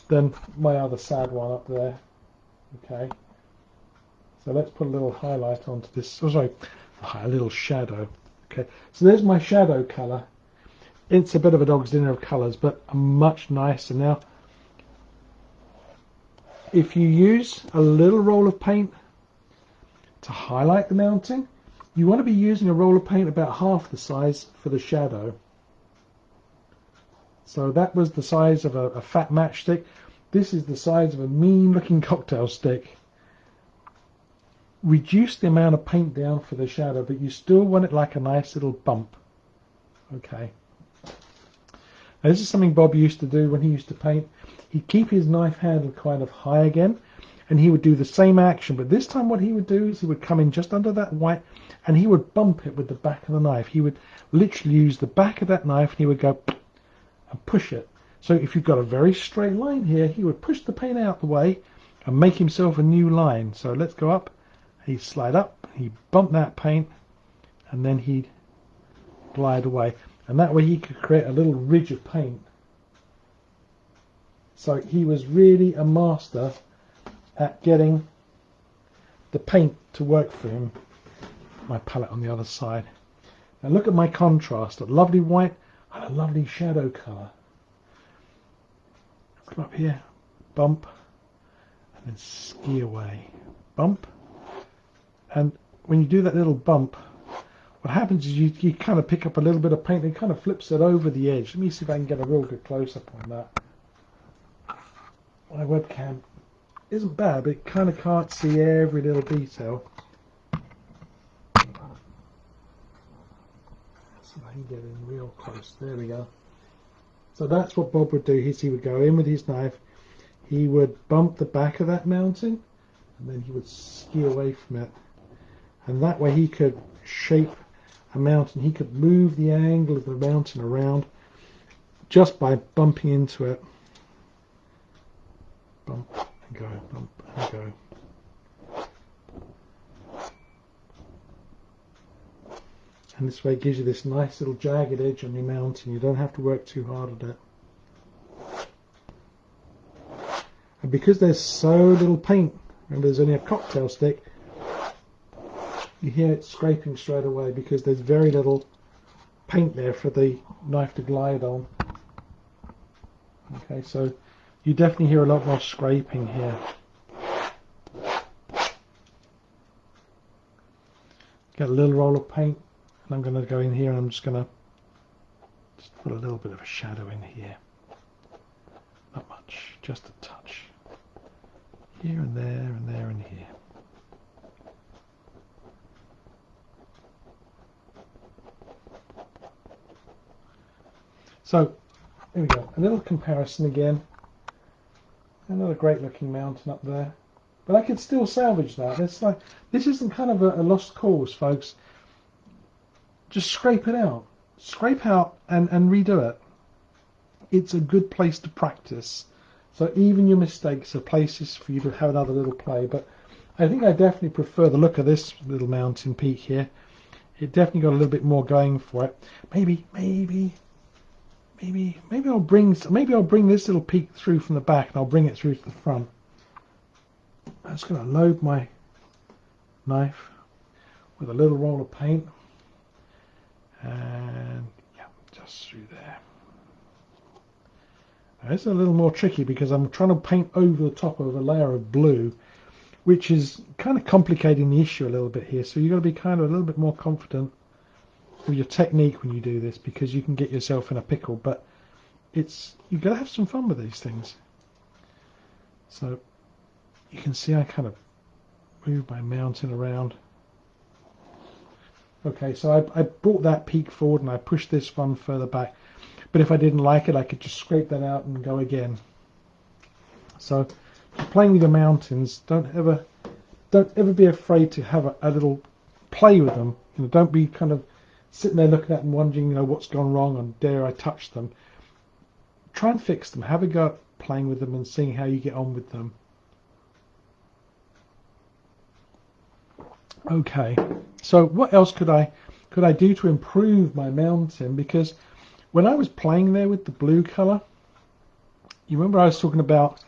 than my other sad one up there. Okay, so let's put a little highlight onto this. Oh, sorry, a little shadow. Okay, so there's my shadow colour. It's a bit of a dog's dinner of colours, but much nicer now. If you use a little roll of paint to highlight the mountain, you want to be using a roll of paint about half the size for the shadow. So that was the size of a fat matchstick. This is the size of a mean looking cocktail stick. Reduce the amount of paint down for the shadow, but you still want it like a nice little bump. Okay. Now this is something Bob used to do when he used to paint. He'd keep his knife handle kind of high again, and he would do the same action, but this time what he would do is he would come in just under that white and he would bump it with the back of the knife. He would literally use the back of that knife and he would go and push it. So if you've got a very straight line here, he would push the paint out the way and make himself a new line. So let's go up, he'd slide up, he'd bump that paint, and then he'd glide away. And that way he could create a little ridge of paint. So he was really a master at getting the paint to work for him. My palette on the other side. And look at my contrast, a lovely white and a lovely shadow colour. Come up here, bump, and then ski away. Bump. And when you do that little bump, what happens is you kind of pick up a little bit of paint and it kind of flips it over the edge. Let me see if I can get a real good close-up on that. My webcam isn't bad, but it kind of can't see every little detail. See if I can get in real close. There we go. So that's what Bob would do. He would go in with his knife, he would bump the back of that mountain, and then he would ski away from it. And that way he could shape a mountain. He could move the angle of the mountain around just by bumping into it. Bump and go, bump and go. And this way it gives you this nice little jagged edge on your mountain. You don't have to work too hard at it. And because there's so little paint, remember there's only a cocktail stick, you hear it scraping straight away because there's very little paint there for the knife to glide on. Okay, so you definitely hear a lot more scraping here. Get a little roll of paint, and I'm going to go in here and I'm just going to put a little bit of a shadow in here. Not much, just a touch. Here and there and there and here. So, here we go. A little comparison again. Another great looking mountain up there. But I could still salvage that. It's like, this isn't kind of a lost cause, folks. Just scrape it out. Scrape out and redo it. It's a good place to practice. So even your mistakes are places for you to have another little play. But I think I definitely prefer the look of this little mountain peak here. It definitely got a little bit more going for it. Maybe I'll bring this little peak through from the back and I'll bring it through to the front. I'm just going to load my knife with a little roll of paint and yeah, just through there. Now, it's a little more tricky because I'm trying to paint over the top of a layer of blue, which is kind of complicating the issue a little bit here. So you've got to be kind of a little bit more confident with your technique when you do this, because you can get yourself in a pickle. But you've got to have some fun with these things. So you can see I kind of move my mountain around. Okay, so I brought that peak forward and I pushed this one further back. But if I didn't like it, I could just scrape that out and go again. So playing with the mountains, don't ever be afraid to have a little play with them. You know, don't be kind of sitting there looking at them wondering, you know, what's gone wrong and dare I touch them. Try and fix them. Have a go at playing with them and seeing how you get on with them. Okay, so what else could I do to improve my mountain? Because when I was playing there with the blue colour, you remember I was talking about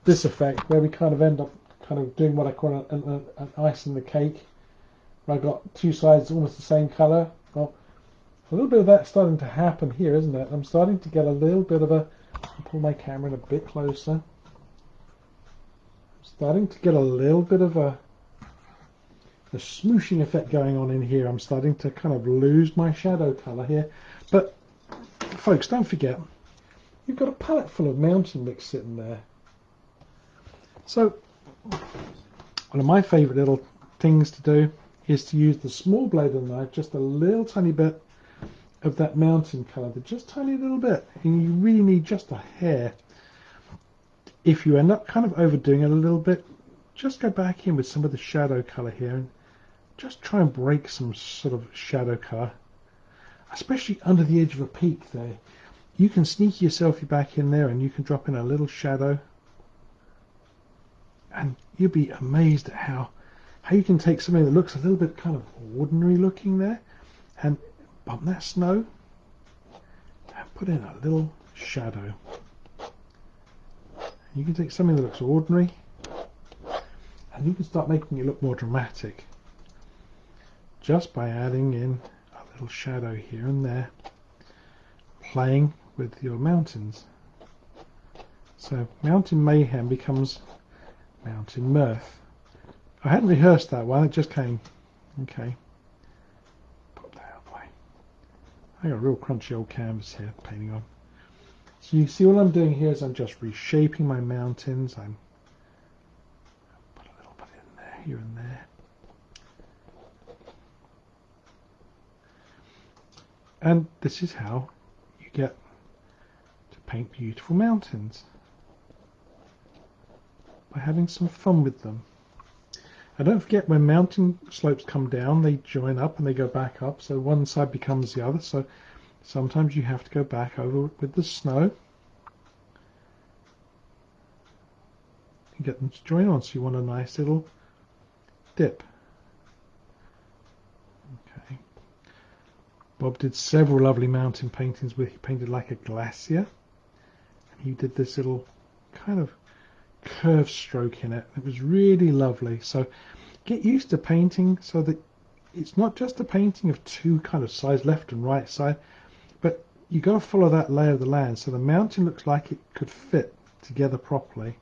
this effect where we kind of end up kind of doing what I call an ice in the cake, where I got two sides almost the same colour. Well, a little bit of that's starting to happen here, isn't it? I'm starting to get a little bit of a, I'll pull my camera in a bit closer. I'm starting to get a little bit of a smooshing effect going on in here. I'm starting to kind of lose my shadow colour here. But folks, don't forget, you've got a palette full of mountain mix sitting there. So one of my favourite little things to do is to use the small blade of the knife, just a little tiny bit of that mountain colour, just tiny little bit, and you really need just a hair. If you end up kind of overdoing it a little bit, just go back in with some of the shadow colour here and just try and break some sort of shadow colour, especially under the edge of a peak there. You can sneak yourself back in there and you can drop in a little shadow, and you'll be amazed at how you can take something that looks a little bit kind of ordinary looking there and bump that snow and put in a little shadow. You can take something that looks ordinary and you can start making it look more dramatic just by adding in a little shadow here and there, playing with your mountains. So Mountain Mayhem becomes Mountain Mirth. I hadn't rehearsed that one, it just came. Okay. Pop that out of the way. I got a real crunchy old canvas here painting on. So you see what I'm doing here is I'm just reshaping my mountains. I'm put a little bit in there, here and there. And this is how you get to paint beautiful mountains. By having some fun with them. And don't forget, when mountain slopes come down, they join up and they go back up, so one side becomes the other. So sometimes you have to go back over with the snow and get them to join on, so you want a nice little dip. Okay. Bob did several lovely mountain paintings where he painted like a glacier, and he did this little kind of curve stroke in it. It was really lovely. So get used to painting so that it's not just a painting of two kind of sides, left and right side, but you got to follow that lay of the land so the mountain looks like it could fit together properly.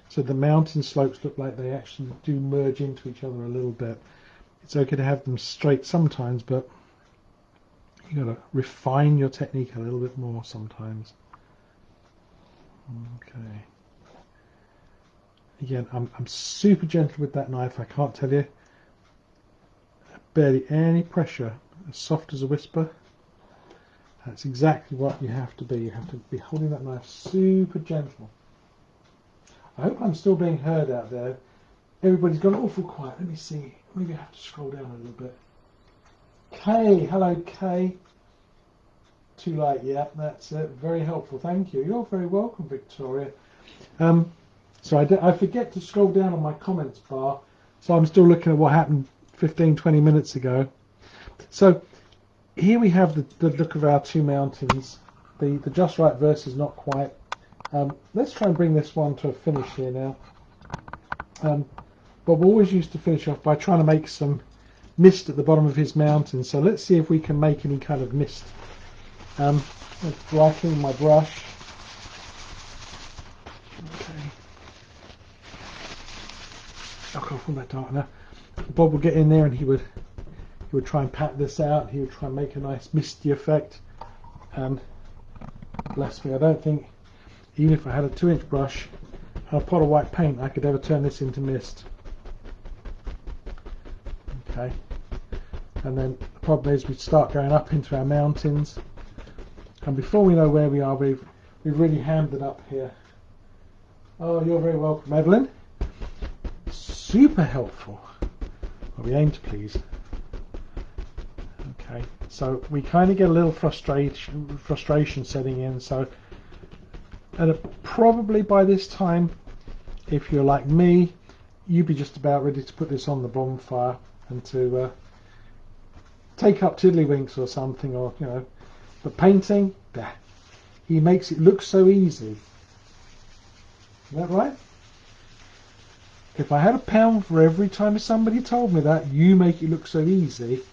So the mountain slopes look like they actually do merge into each other a little bit. It's okay to have them straight sometimes, but you got to refine your technique a little bit more sometimes. Okay. Again, I'm super gentle with that knife, I can't tell you. Barely any pressure, as soft as a whisper. That's exactly what you have to be. You have to be holding that knife super gentle. I hope I'm still being heard out there. Everybody's gone awful quiet. Let me see. Maybe I have to scroll down a little bit. Kay, hello Kay. Too late, yeah, that's it. Very helpful, thank you. You're very welcome, Victoria. So I forget to scroll down on my comments bar, so I'm still looking at what happened 15-20 minutes ago. So here we have the look of our two mountains. The just right verse is not quite. Let's try and bring this one to a finish here now. Bob always used to finish off by trying to make some mist at the bottom of his mountain, so let's see if we can make any kind of mist. Let's dry clean my brush. From that darkener. Bob would get in there and he would try and pat this out. He would try and make a nice misty effect. And bless me, I don't think even if I had a 2-inch brush and a pot of white paint, I could ever turn this into mist. Okay. And then the problem is we start going up into our mountains, and before we know where we are, we've really hammed it up here. Oh, you're very welcome, Evelyn. Super helpful. Well, we aim to please. Okay, so we kind of get a little frustration setting in. So, and probably by this time, if you're like me, you'd be just about ready to put this on the bonfire and to take up tiddlywinks or something, or you know. But painting, he makes it look so easy. Is that right? If I had £1 for every time somebody told me that, you make it look so easy,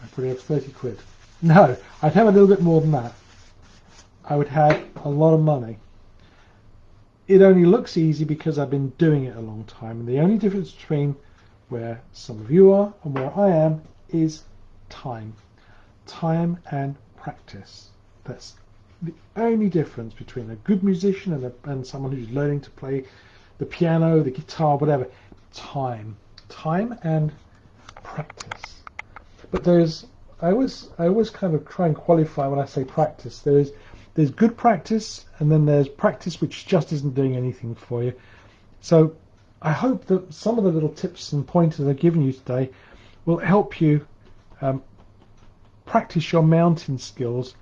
I'd probably have 30 quid. No, I'd have a little bit more than that. I would have a lot of money. It only looks easy because I've been doing it a long time. And the only difference between where some of you are and where I am is time. Time and practice. That's the only difference between a good musician and someone who's learning to play the piano, the guitar, whatever. Time and practice. But I always kind of try and qualify when I say practice. There's good practice, and then there's practice which just isn't doing anything for you. So I hope that some of the little tips and pointers I've given you today will help you practice your mountain skills,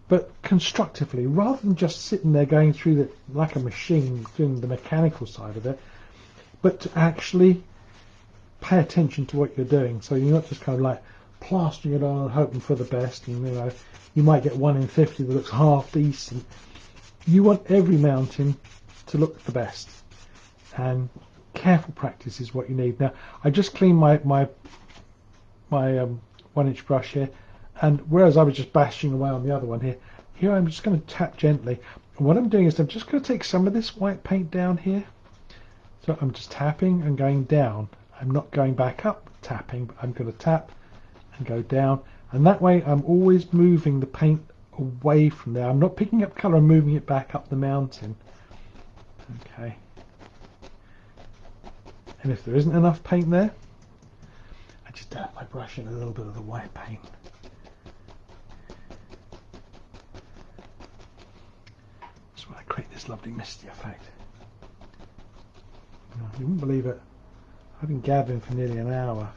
but constructively, rather than just sitting there going through it like a machine, doing the mechanical side of it, but to actually pay attention to what you're doing. So you're not just kind of like plastering it on and hoping for the best, and you know, you might get 1 in 50 that looks half decent. You want every mountain to look the best, and careful practice is what you need. Now, I just cleaned my 1-inch brush here, and whereas I was just bashing away on the other one here I'm just going to tap gently. And what I'm doing is I'm just going to take some of this white paint down here. So I'm just tapping and going down. I'm not going back up tapping, but I'm going to tap and go down, and that way I'm always moving the paint away from there. I'm not picking up colour and moving it back up the mountain. Okay. And if there isn't enough paint there, I just dab my brush in a little bit of the white paint. That's why I create this lovely misty effect. You wouldn't believe it. I've been gathering for nearly an hour.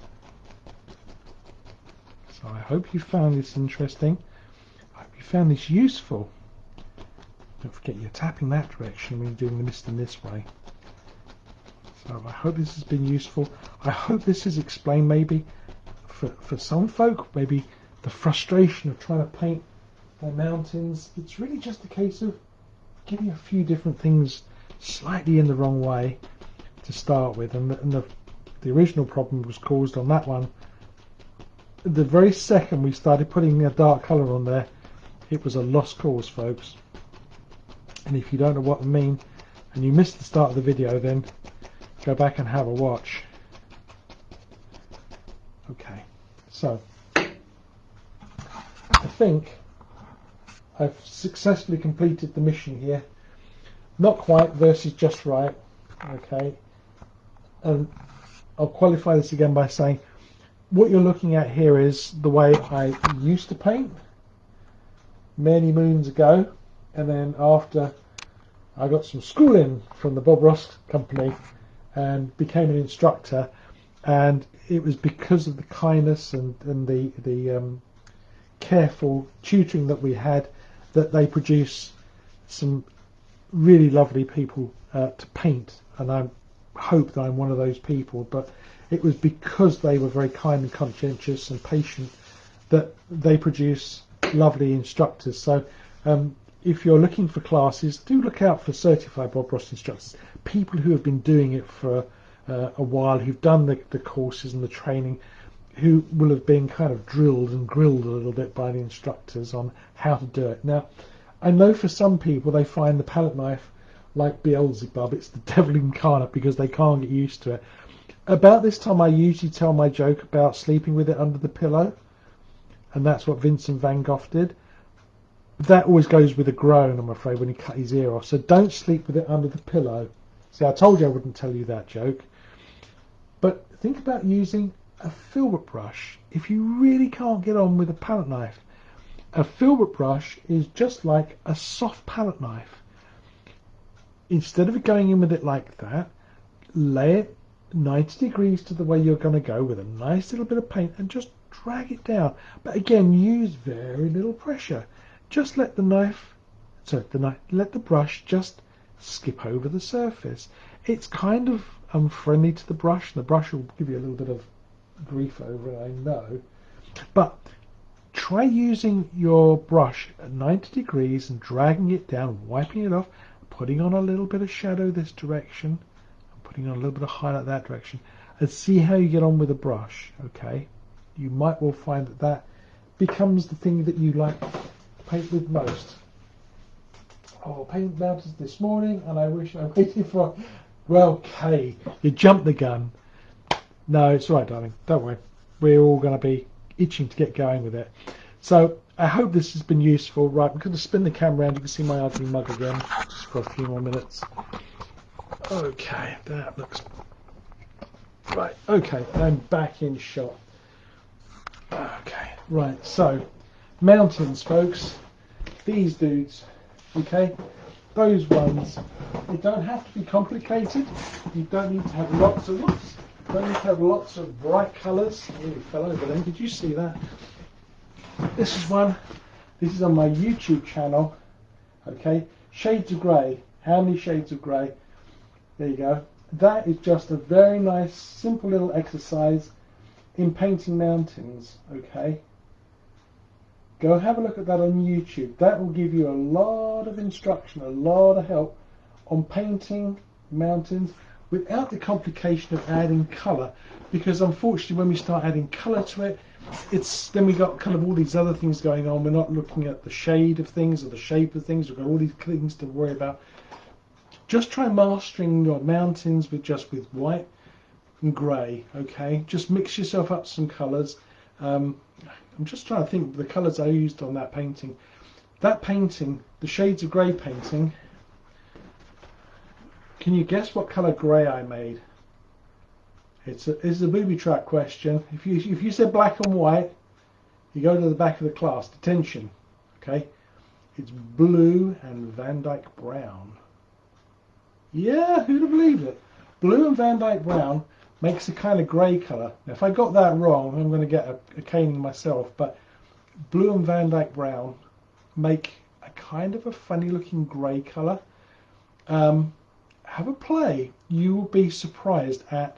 So I hope you found this interesting. I hope you found this useful. Don't forget you're tapping that direction when you're doing the misting this way. So I hope this has been useful. I hope this has explained maybe for some folk, maybe the frustration of trying to paint their mountains. It's really just a case of getting a few different things slightly in the wrong way to start with, and the original problem was caused on that one. The very second we started putting a dark colour on there, it was a lost cause, folks. And if you don't know what I mean and you missed the start of the video, then go back and have a watch. Okay, so I think I've successfully completed the mission here. Not quite versus just right. Okay, and I'll qualify this again by saying what you're looking at here is the way I used to paint many moons ago, and then after I got some schooling from the Bob Ross company and became an instructor, and it was because of the kindness and the careful tutoring that we had that they produce some really lovely people to paint, and I hope that I'm one of those people. But it was because they were very kind and conscientious and patient that they produce lovely instructors. So if you're looking for classes, do look out for certified Bob Ross instructors, people who have been doing it for a while, who've done the courses and the training, who will have been kind of drilled and grilled a little bit by the instructors on how to do it. Now, I know for some people they find the palette knife like Beelzebub, it's the devil incarnate, because they can't get used to it. About this time I usually tell my joke about sleeping with it under the pillow, and that's what Vincent van Gogh did. That always goes with a groan, I'm afraid, when he cut his ear off. So don't sleep with it under the pillow. See, I told you I wouldn't tell you that joke. But think about using a filbert brush if you really can't get on with a palette knife. A filbert brush is just like a soft palette knife. Instead of going in with it like that, lay it 90 degrees to the way you're going to go with a nice little bit of paint and just drag it down. But again, use very little pressure. Just let let the brush just skip over the surface. It's kind of unfriendly to the brush, and the brush will give you a little bit of grief over it, I know. But try using your brush at 90 degrees and dragging it down, wiping it off, putting on a little bit of shadow this direction, and putting on a little bit of highlight that direction, and see how you get on with the brush. Okay, you might well find that that becomes the thing that you like to paint with most. Oh, paint mountains this morning, and I wish I waited for. Well, Kay, you jumped the gun. No, it's all right, darling. Don't worry. We're all going to be itching to get going with it. So I hope this has been useful. Right, I'm going to spin the camera around. You can see my ugly mug again, just for a few more minutes. Okay, that looks right. Okay, I'm back in shot. Okay, right. So mountains, folks. These dudes. Okay, those ones. They don't have to be complicated. You don't need to have lots of looks. You don't need to have lots of bright colours. Nearly fell over then. Did you see that? This is one. This is on my YouTube channel. Okay, shades of grey. How many shades of grey? There you go. That is just a very nice, simple little exercise in painting mountains. Okay. Go have a look at that on YouTube. That will give you a lot of instruction, a lot of help on painting mountains without the complication of adding colour, because unfortunately when we start adding colour to it, then we got kind of all these other things going on. We're not looking at the shade of things or the shape of things. We've got all these things to worry about. Just try mastering your mountains with white and grey. Okay, just mix yourself up some colours. I'm just trying to think of the colours I used on that painting. That painting, the shades of grey painting. Can you guess what colour grey I made? It's a booby trap question. If you said black and white, you go to the back of the class. Detention. Okay, it's blue and Van Dyke brown. Yeah, who'd have believed it? Blue and Van Dyke brown makes a kind of grey colour. Now, if I got that wrong, I'm going to get a caning myself. But blue and Van Dyke brown make a kind of a funny looking grey colour. Have a play. You will be surprised at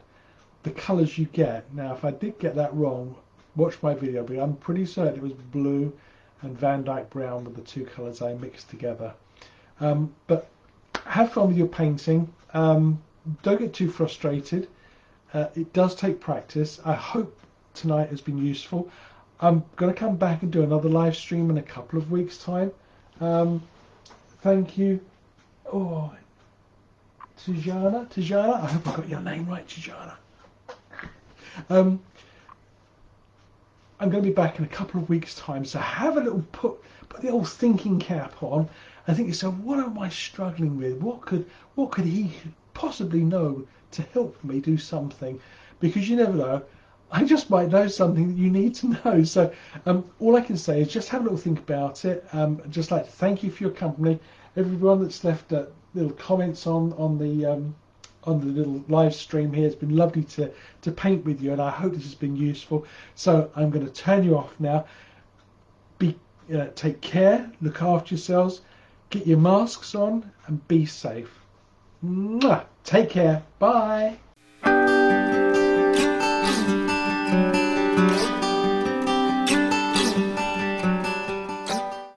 the colours you get. Now, if I did get that wrong, watch my video, but I'm pretty certain it was blue and Van Dyke brown were the two colours I mixed together. But have fun with your painting. Don't get too frustrated. It does take practice. I hope tonight has been useful. I'm going to come back and do another live stream in a couple of weeks' time. Thank you. Oh, Tijana, I hope I got your name right, Tijana. I'm going to be back in a couple of weeks' time, so have a little put the old thinking cap on and think yourself, what am I struggling with? What could he possibly know to help me do something? Because you never know. I just might know something that you need to know. So all I can say is just have a little think about it. I'd just like to thank you for your company. Everyone that's left little comments on the little live stream here. It's been lovely to paint with you, and I hope this has been useful. So I'm going to turn you off now. Take care, look after yourselves, get your masks on, and be safe. Mwah! Take care. Bye.